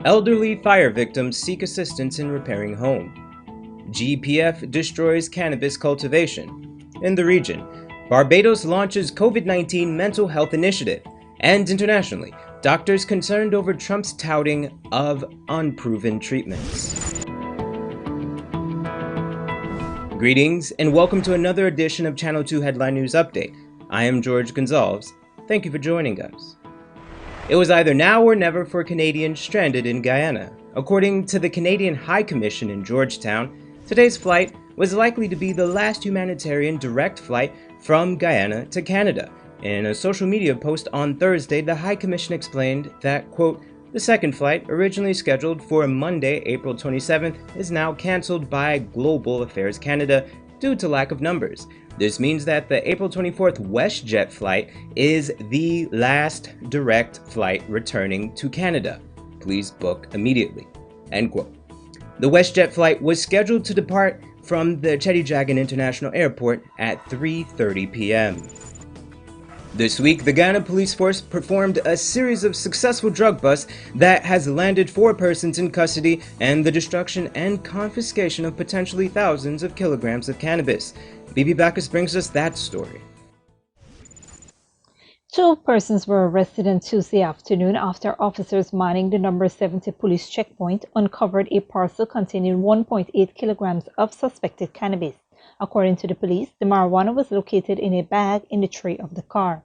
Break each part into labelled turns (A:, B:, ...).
A: Elderly fire victims seek assistance in repairing home. GPF destroys cannabis cultivation. In the region, Barbados launches COVID-19 mental health initiative. And internationally, doctors concerned over Trump's touting of unproven treatments. Greetings and welcome to another edition of Channel 2 Headline News Update. I am George Gonzalez. Thank you for joining us. It was either now or never for Canadians stranded in Guyana. According to the Canadian High Commission in Georgetown, today's flight was likely to be the last humanitarian direct flight from Guyana to Canada. In a social media post on Thursday, the High Commission explained that, quote, the second flight, originally scheduled for Monday, April 27th, is now cancelled by Global Affairs Canada due to lack of numbers. This means that the April 24th WestJet flight is the last direct flight returning to Canada. Please book immediately. End quote. The WestJet flight was scheduled to depart from the Chedijagan International Airport at 3:30 p.m. This week, the Guyana Police Force performed a series of successful drug busts that has landed 4 persons in custody and the destruction and confiscation of potentially thousands of kilograms of cannabis. Bibi Bacchus brings us that story.
B: 2 persons were arrested on Tuesday afternoon after officers manning the number 70 police checkpoint uncovered a parcel containing 1.8 kilograms of suspected cannabis. According to the police, the marijuana was located in a bag in the tray of the car.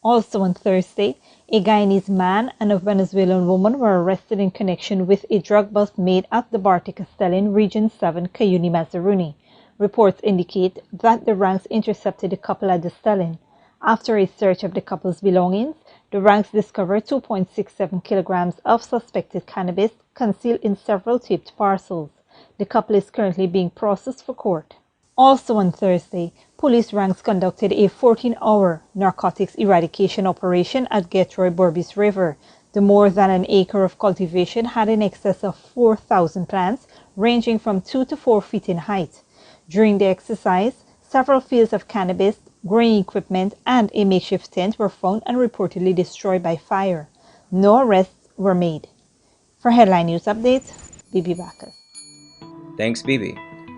B: Also on Thursday, a Guyanese man and a Venezuelan woman were arrested in connection with a drug bust made at the Barbados Castellin Region 7, Cayuni, Mazaruni. Reports indicate that the ranks intercepted the couple at the Stellin. After a search of the couple's belongings, the ranks discovered 2.67 kilograms of suspected cannabis concealed in several taped parcels. The couple is currently being processed for court. Also on Thursday, police ranks conducted a 14-hour narcotics eradication operation at Getroy Burbis River. The more than an acre of cultivation had in excess of 4,000 plants, ranging from 2 to 4 feet in height. During the exercise, several fields of cannabis, growing equipment, and a makeshift tent were found and reportedly destroyed by fire. No arrests were made. For Headline News Updates, Bibi Bacchus.
A: Thanks, Bibi.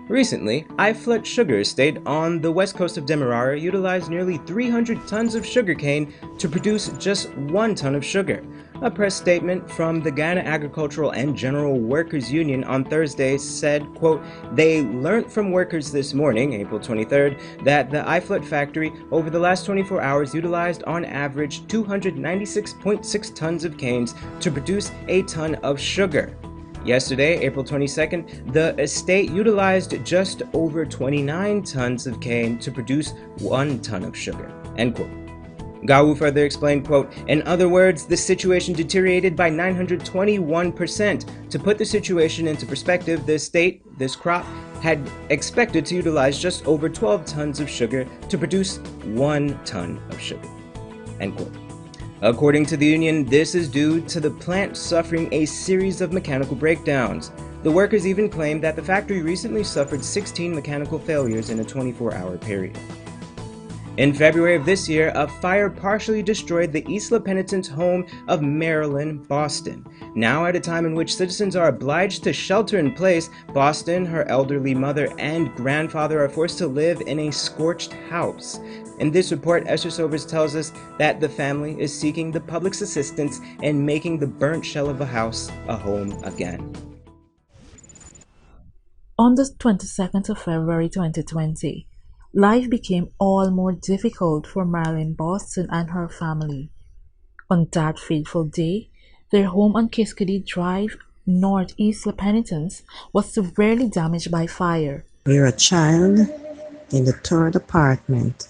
A: Recently, Iflut Sugar Estate on the west coast of Demerara utilized nearly 300 tons of sugarcane to produce just 1 ton of sugar. A press statement from the Guyana Agricultural and General Workers Union on Thursday said, quote, they learnt from workers this morning, April 23rd, that the Iflut factory over the last 24 hours utilized on average 296.6 tons of canes to produce a ton of sugar. Yesterday, April 22nd, the estate utilized just over 29 tons of cane to produce 1 ton of sugar, end quote. Gawu further explained, quote, in other words, the situation deteriorated by 921%. To put the situation into perspective, the estate, this crop, had expected to utilize just over 12 tons of sugar to produce 1 ton of sugar, end quote. According to the union, this is due to the plant suffering a series of mechanical breakdowns. The workers even claimed that the factory recently suffered 16 mechanical failures in a 24-hour period. In February of this year, a fire partially destroyed the Isla Penitent's home of Maryland, Boston. Now, at a time in which citizens are obliged to shelter in place, Boston, her elderly mother, and grandfather are forced to live in a scorched house. In this report, Esther Sobers tells us that the family is seeking the public's assistance in making the burnt shell of a house a home again.
C: On the 22nd of February 2020, life became all more difficult for Marilyn Boston and her family. On that fateful day, their home on Kiskadee Drive, Northeast La Penitence, was severely damaged by fire.
D: Where a child in the 3rd apartment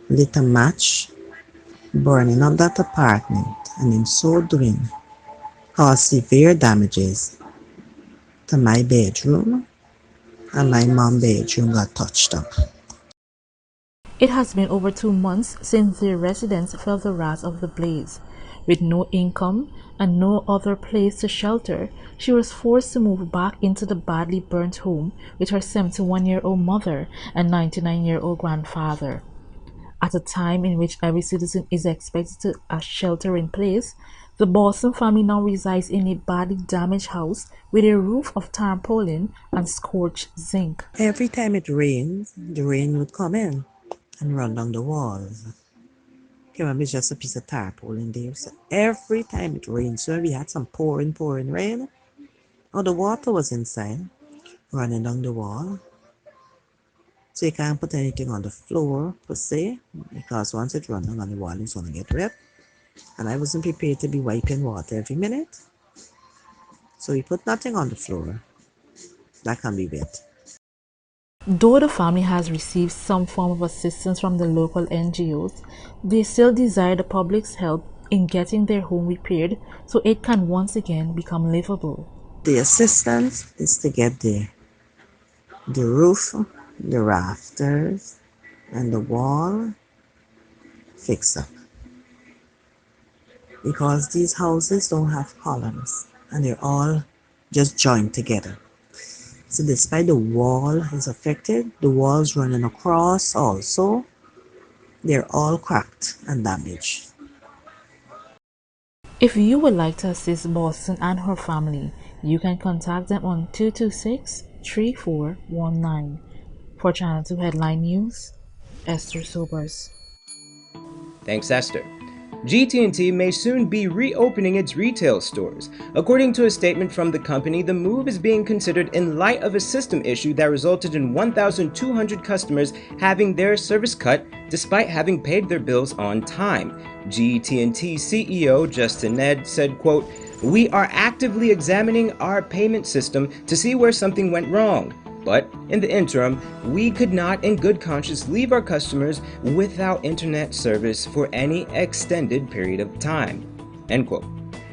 D: lit a match, burning up that apartment, and in so doing caused severe damages to my bedroom, and my mom's bedroom got touched up.
C: It has been over 2 months since the residents felt the wrath of the blaze. With no income and no other place to shelter, she was forced to move back into the badly burnt home with her 71-year-old mother and 99-year-old grandfather. At a time in which every citizen is expected to have shelter in place, The Boston family now resides in a badly damaged house with a roof of tarpaulin and scorched zinc.
D: Every time it rained, the rain would come in and run down the walls. Remember, it's just a piece of tarpaulin there. So every time it rained, so we had some pouring rain. Oh, the water was inside, running down the wall. So you can't put anything on the floor per se, because once it runs down on the wall, it's gonna get wet. And I wasn't prepared to be wiping water every minute. So we put nothing on the floor that can be wet.
C: Though the family has received some form of assistance from the local NGOs, they still desire the public's help in getting their home repaired so it can once again become livable.
D: The assistance is to get the roof, the rafters, and the wall fixed up. Because these houses don't have columns and they're all just joined together. So despite the wall is affected, the walls running across also, they're all cracked and damaged.
C: If you would like to assist Boston and her family, you can contact them on 226-3419. For Channel 2 Headline News, Esther Sobers.
A: Thanks, Esther. GT&T may soon be reopening its retail stores. According to a statement from the company, the move is being considered in light of a system issue that resulted in 1,200 customers having their service cut despite having paid their bills on time. GT&T CEO Justin Ned said, quote, "We are actively examining our payment system to see where something went wrong. But in the interim, we could not in good conscience leave our customers without internet service for any extended period of time." End quote.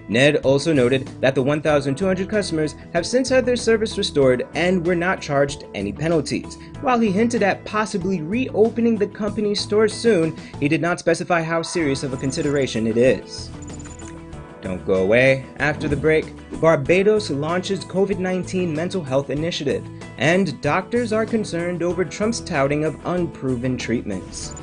A: Ned also noted that the 1,200 customers have since had their service restored and were not charged any penalties. While he hinted at possibly reopening the company's stores soon, he did not specify how serious of a consideration it is. Don't go away. After the break, Barbados launches COVID-19 mental health initiative, and doctors are concerned over Trump's touting of unproven treatments.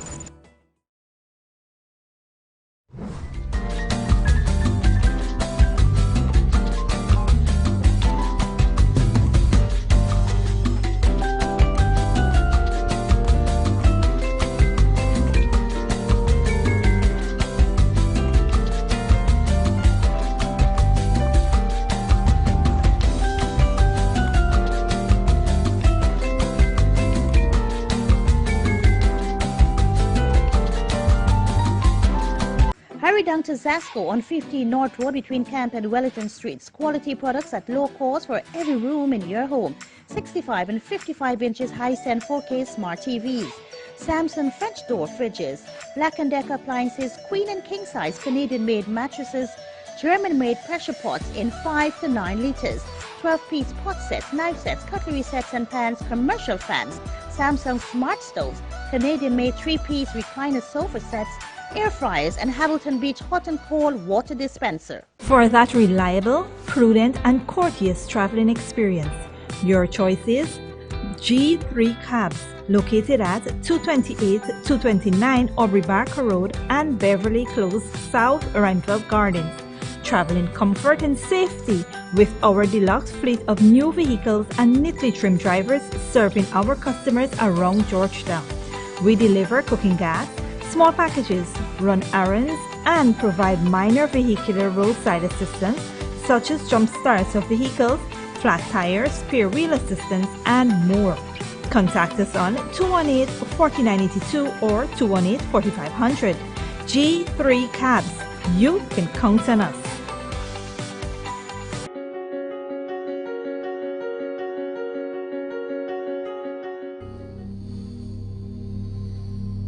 E: Hurry down to Zasco on 15 North Road between Camp and Wellington Streets. Quality products at low cost for every room in your home. 65 and 55 inches high-end 4K smart TVs. Samsung French door fridges. Black & Decker appliances, queen and king size Canadian-made mattresses. German-made pressure pots in 5 to 9 liters. 12-piece pot sets, knife sets, cutlery sets and pans, commercial fans. Samsung smart stoves. Canadian-made 3-piece recliner sofa sets. Air fryers and Hamilton Beach hot and cold water dispenser.
B: For that reliable, prudent, and courteous traveling experience, your choice is G3 Cabs, located at 228-229 Aubrey Barker Road and Beverly Close, South Renfrew Gardens. Travel in comfort and safety with our deluxe fleet of new vehicles and neatly trimmed drivers serving our customers around Georgetown. We deliver cooking gas, small packages, run errands, and provide minor vehicular roadside assistance such as jump starts of vehicles, flat tires, spare wheel assistance, and more. Contact us on 218-4982 or 218-4500. G3 Cabs. You can count on us.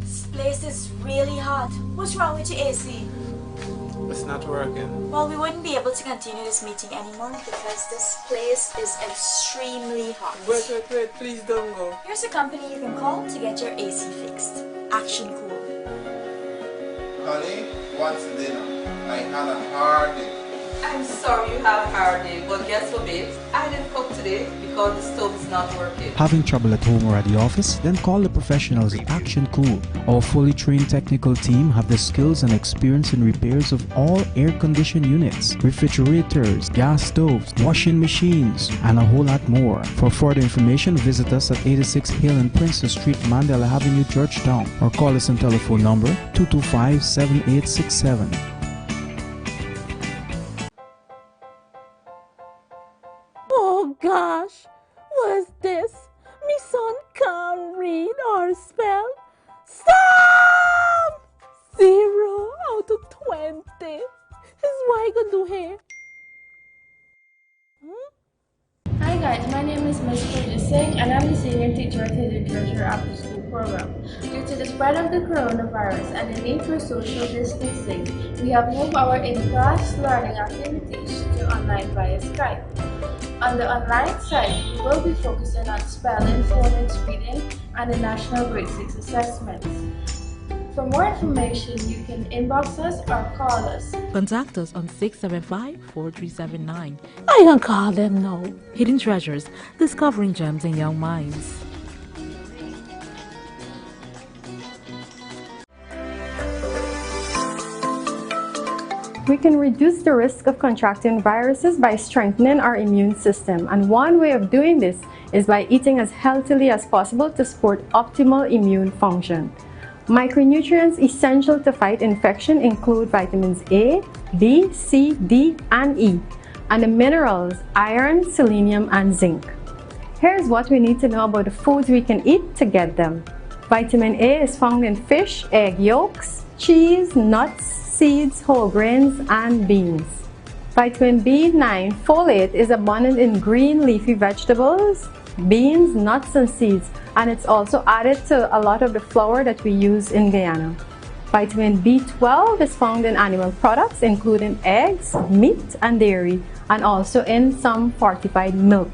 F: This place is really hot. What's wrong with your AC?
G: It's not working.
F: Well, we wouldn't be able to continue this meeting anymore because this place is extremely hot.
G: Wait, please don't go.
F: Here's a company you can call to get your AC fixed. Action Cool.
H: Honey, what's dinner? I had a hard day. I'm sorry you have a hard day, but guess what, babes? I didn't cook today because the stove is not working.
I: Having trouble at home or at the office? Then call the professionals at Action Cool. Our fully trained technical team have the skills and experience in repairs of all air-conditioned units, refrigerators, gas stoves, washing machines, and a whole lot more. For further information, visit us at 86 Hill and Princess Street, Mandela Avenue, Georgetown, or call us on telephone number 225-7867.
C: Oh gosh, what is this? Me son can't read or spell. Stop! 0 out of 20. Is what I gonna do here?
J: Hi guys, my name is Ms. Purja Singh and I'm the senior teacher at the Treasure After School program. Due to the spread of the coronavirus and the need for social distancing, we have moved our in-class learning activities to online via Skype. On the online site, we will be focusing on spelling, phonics, reading, and the National Grade 6 assessments. For more information, you can inbox us or call us.
C: Contact us on 675-4379.
B: I can call them now.
C: Hidden Treasures, discovering gems in young minds.
K: We can reduce the risk of contracting viruses by strengthening our immune system, and one way of doing this is by eating as healthily as possible to support optimal immune function. Micronutrients essential to fight infection include vitamins A, B, C, D, and E, and the minerals iron, selenium, and zinc. Here's what we need to know about the foods we can eat to get them. Vitamin A is found in fish, egg yolks, cheese, nuts, seeds, whole grains, and beans. Vitamin B9 folate is abundant in green leafy vegetables, beans, nuts, and seeds, and it's also added to a lot of the flour that we use in Guyana. Vitamin B12 is found in animal products including eggs, meat, and dairy, and also in some fortified milk.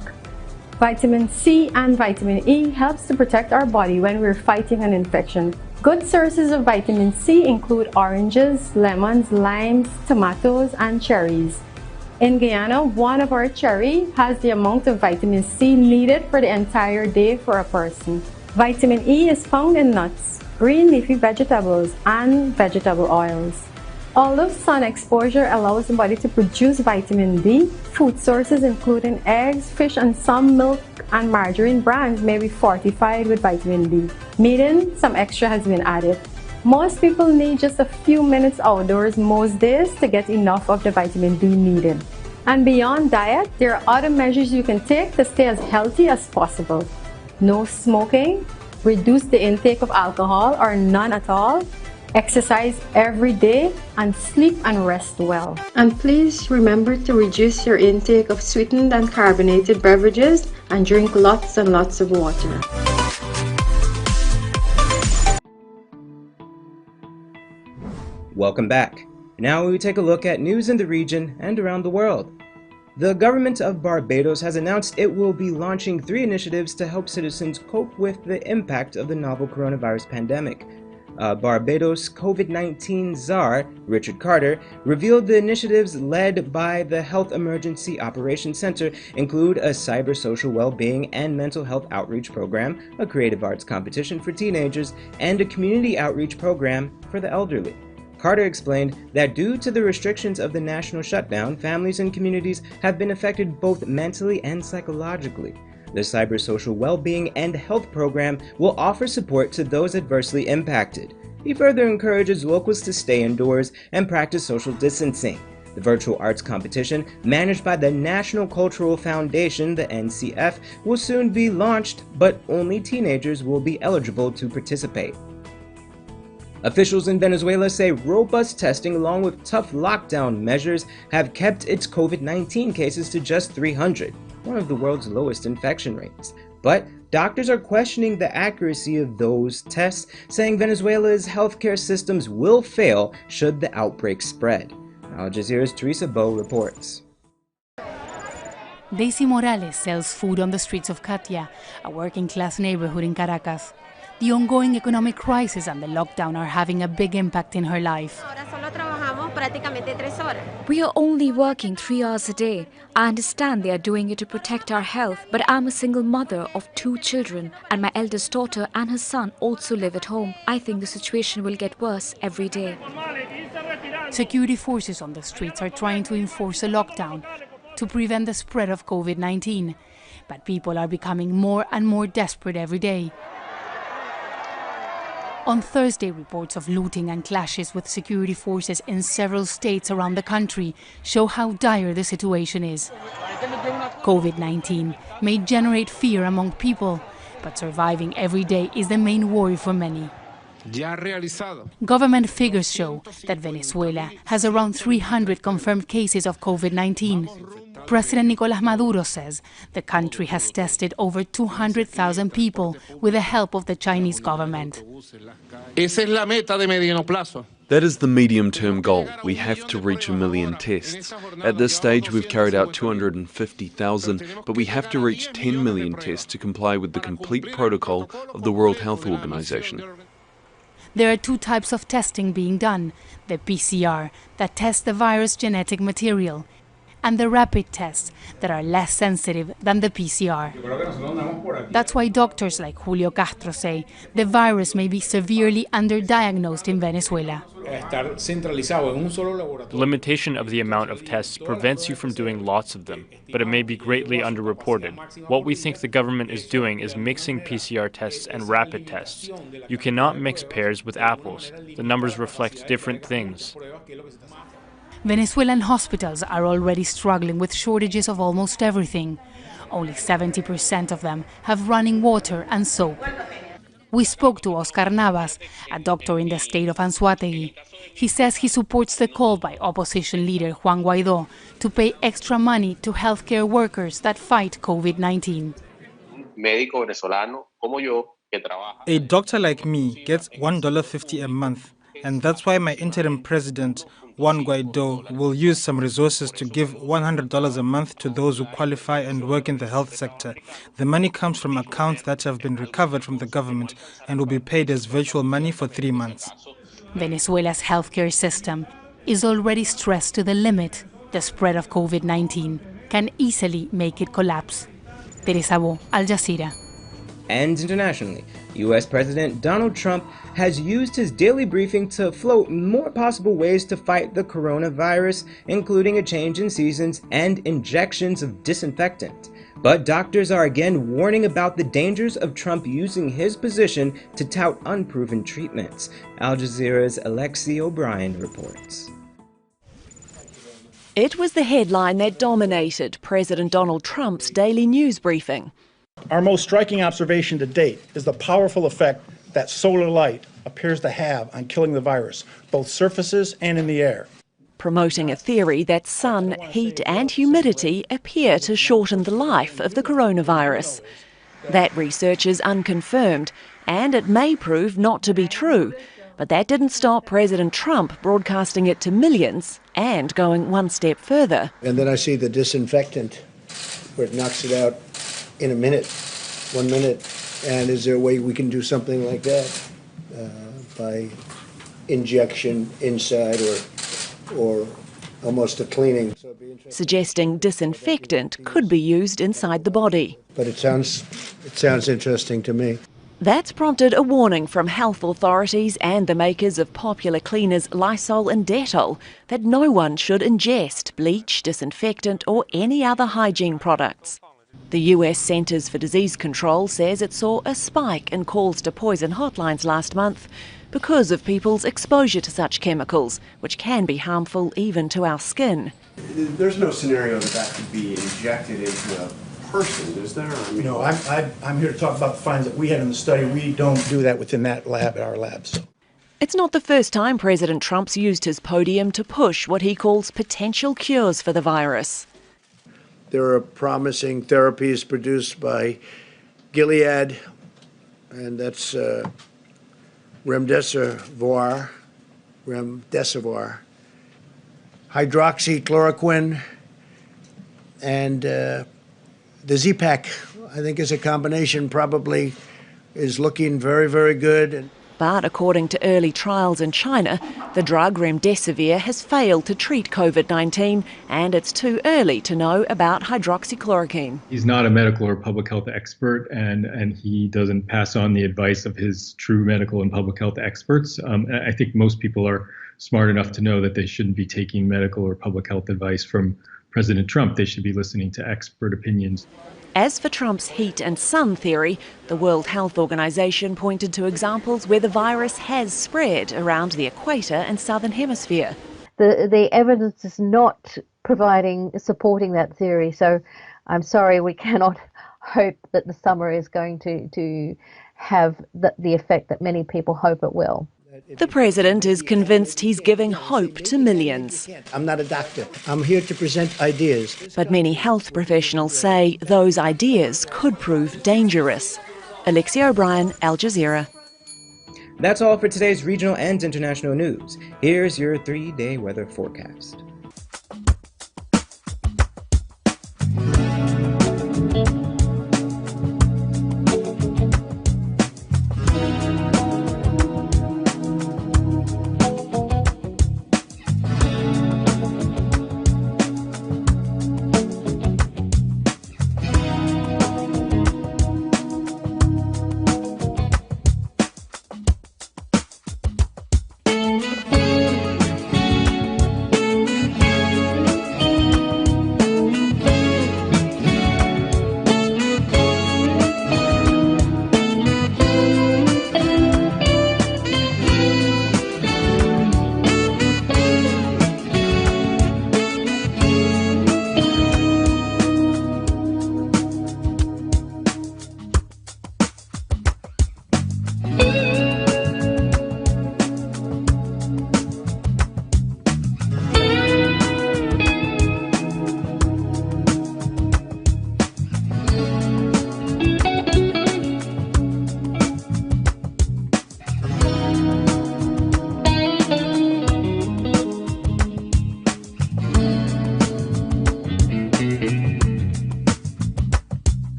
K: Vitamin C and vitamin E helps to protect our body when we're fighting an infection. Good sources of vitamin C include oranges, lemons, limes, tomatoes, and cherries. In Guyana, one of our cherry has the amount of vitamin C needed for the entire day for a person. Vitamin E is found in nuts, green leafy vegetables, and vegetable oils. Although sun exposure allows the body to produce vitamin D, food sources including eggs, fish, and some milk and margarine brands may be fortified with vitamin D, meaning some extra has been added. Most people need just a few minutes outdoors most days to get enough of the vitamin D needed. And beyond diet, there are other measures you can take to stay as healthy as possible. No smoking, reduce the intake of alcohol or none at all, exercise every day, and sleep and rest well. And please remember to reduce your intake of sweetened and carbonated beverages and drink lots and lots of water.
A: Welcome back. Now we take a look at news in the region and around the world. The government of Barbados has announced it will be launching 3 initiatives to help citizens cope with the impact of the novel coronavirus pandemic. Barbados COVID-19 czar, Richard Carter, revealed the initiatives led by the Health Emergency Operations Center include a cyber-social well-being and mental health outreach program, a creative arts competition for teenagers, and a community outreach program for the elderly. Carter explained that due to the restrictions of the national shutdown, families and communities have been affected both mentally and psychologically. The Cyber-Social Well-Being and Health Program will offer support to those adversely impacted. He further encourages locals to stay indoors and practice social distancing. The virtual arts competition, managed by the National Cultural Foundation, the NCF, will soon be launched, but only teenagers will be eligible to participate. Officials in Venezuela say robust testing along with tough lockdown measures have kept its COVID-19 cases to just 300, one of the world's lowest infection rates. But doctors are questioning the accuracy of those tests, saying Venezuela's healthcare systems will fail should the outbreak spread. Al Jazeera's Teresa Bow reports.
L: Daisy Morales sells food on the streets of Katia, a working-class neighborhood in Caracas. The ongoing economic crisis and the lockdown are having a big impact in her life.
M: We are only working 3 hours a day. I understand they are doing it to protect our health, but I'm a single mother of 2 children, and my eldest daughter and her son also live at home. I think the situation will get worse every day.
L: Security forces on the streets are trying to enforce a lockdown to prevent the spread of COVID-19, but people are becoming more and more desperate every day. On Thursday, reports of looting and clashes with security forces in several states around the country show how dire the situation is. COVID-19 may generate fear among people, but surviving every day is the main worry for many. Government figures show that Venezuela has around 300 confirmed cases of COVID-19. President Nicolás Maduro says the country has tested over 200,000 people with the help of the Chinese government.
N: That is the medium-term goal. We have to reach 1 million tests. At this stage, we've carried out 250,000, but we have to reach 10 million tests to comply with the complete protocol of the World Health Organization.
L: There are 2 types of testing being done: the PCR, that tests the virus genetic material, and the rapid tests that are less sensitive than the PCR. That's why doctors like Julio Castro say the virus may be severely underdiagnosed in Venezuela.
O: The limitation of the amount of tests prevents you from doing lots of them, but it may be greatly underreported. What we think the government is doing is mixing PCR tests and rapid tests. You cannot mix pears with apples. The numbers reflect different things.
L: Venezuelan hospitals are already struggling with shortages of almost everything. Only 70% of them have running water and soap. We spoke to Oscar Navas, a doctor in the state of Anzoátegui. He says he supports the call by opposition leader Juan Guaidó to pay extra money to healthcare workers that fight COVID-19.
P: A doctor like me gets $1.50 a month, and that's why my interim president, Juan Guaidó, will use some resources to give $100 a month to those who qualify and work in the health sector. The money comes from accounts that have been recovered from the government and will be paid as virtual money for 3 months.
L: Venezuela's healthcare system is already stressed to the limit. The spread of COVID-19 can easily make it collapse. Teresa Bo, Al Jazeera.
A: And internationally, U.S. President Donald Trump has used his daily briefing to float more possible ways to fight the coronavirus, including a change in seasons and injections of disinfectant. But doctors are again warning about the dangers of Trump using his position to tout unproven treatments. Al Jazeera's Alexi O'Brien reports.
Q: It was the headline that dominated President Donald Trump's daily news briefing.
R: Our most striking observation to date is the powerful effect that solar light appears to have on killing the virus, both surfaces and in the air.
Q: Promoting a theory that sun, heat and humidity appear to shorten the life of the coronavirus. That research is unconfirmed and it may prove not to be true, but that didn't stop President Trump broadcasting it to millions and going one step further.
S: And then I see the disinfectant where it knocks it out in a minute, 1 minute. And is there a way we can do something like that by injection inside or almost a cleaning?
Q: Suggesting disinfectant could be used inside the body.
S: But it sounds interesting to me.
Q: That's prompted a warning from health authorities and the makers of popular cleaners Lysol and Dettol that no one should ingest bleach, disinfectant or any other hygiene products. The US Centers for Disease Control says it saw a spike in calls to poison hotlines last month because of people's exposure to such chemicals, which can be harmful even to our skin.
T: There's no scenario that could be injected into a person, is there?
R: No, I'm here to talk about the findings that we had in the study. We don't do that within that lab, our labs.
Q: It's not the first time President Trump's used his podium to push what he calls potential cures for the virus.
S: There are promising therapies produced by Gilead, and that's remdesivir, hydroxychloroquine, and the Z-Pak, I think, is a combination, probably is looking very, very good.
Q: But according to early trials in China, the drug remdesivir has failed to treat COVID-19 and it's too early to know about hydroxychloroquine.
U: He's not a medical or public health expert, and he doesn't pass on the advice of his true medical and public health experts. I think most people are smart enough to know that they shouldn't be taking medical or public health advice from President Trump. They should be listening to expert opinions.
Q: As for Trump's heat and sun theory, the World Health Organization pointed to examples where the virus has spread around the equator and southern hemisphere.
V: The evidence is not supporting that theory, so I'm sorry, we cannot hope that the summer is going to have the effect that many people hope it will.
Q: The president is convinced he's giving hope to millions.
S: I'm not a doctor. I'm here to present ideas.
Q: But many health professionals say those ideas could prove dangerous. Alexia O'Brien, Al Jazeera.
A: That's all for today's regional and international news. Here's your 3-day weather forecast.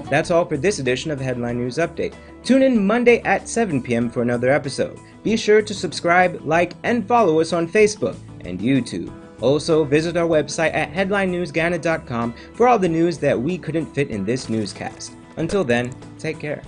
A: That's all for this edition of the Headline News Update. Tune in Monday at 7 p.m. for another episode. Be sure to subscribe, like, and follow us on Facebook and YouTube. Also, visit our website at headlinenewsguyana.com for all the news that we couldn't fit in this newscast. Until then, take care.